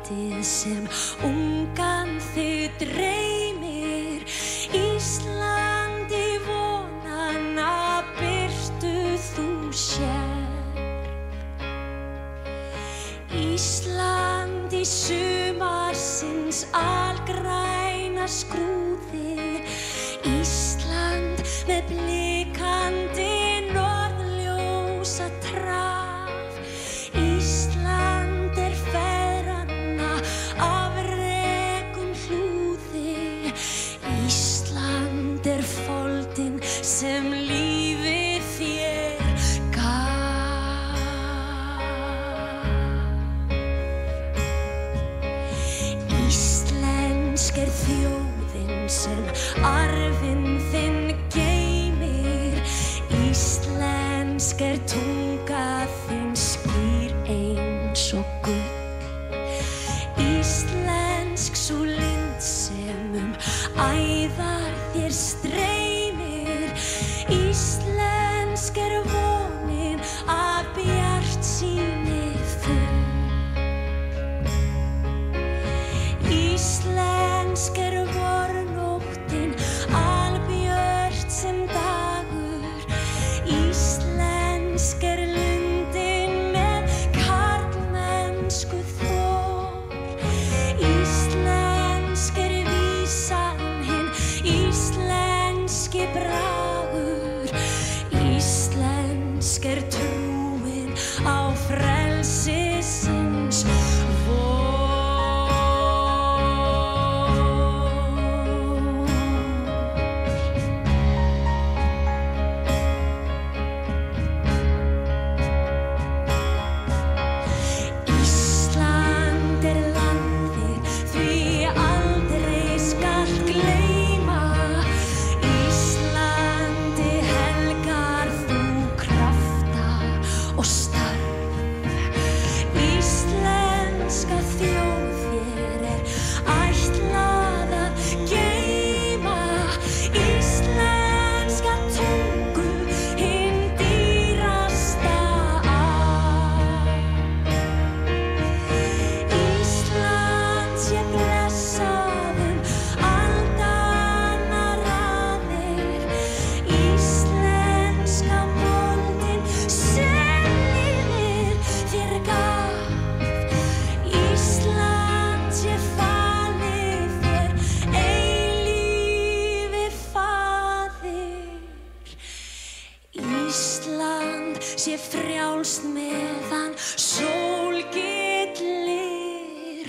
landið sem ungan þig dreymir. Ísland í vonana birtu þú sér. Ísland í sumarsins algræna skrúði. Ísland með blikandi norðljósa traf. Ísland feðranna afrekum hlúði. Ísland foldin sem lífið þér gaf. Íslensk þjóðin sem arfinn þinn geymir. Íslensk tunga þín skýr eins og gull. Íslensk sú lind sem æðar þér streymir. Íslensk vonin af bjartsýni full. Íslensk vornóttin albjört sem dagur. Íslensk lundin með karlmennsku þor. Íslensk vísan hinn íslenski bragur. Íslensk trúin á frelsisins von. Ísland landið því aldrei skal gleyma. Íslandi helgar þú krafta og starf. Íslenska þjóð þér ætlað að geyma. Íslenska tungu hinn dýrasta arf. Ísland blessað aldanna raðir. Íslenska moldin sem lífið þér gaf. Ísland falið þér eilífi faðir. Ísland frjálst meðan sól gyllir.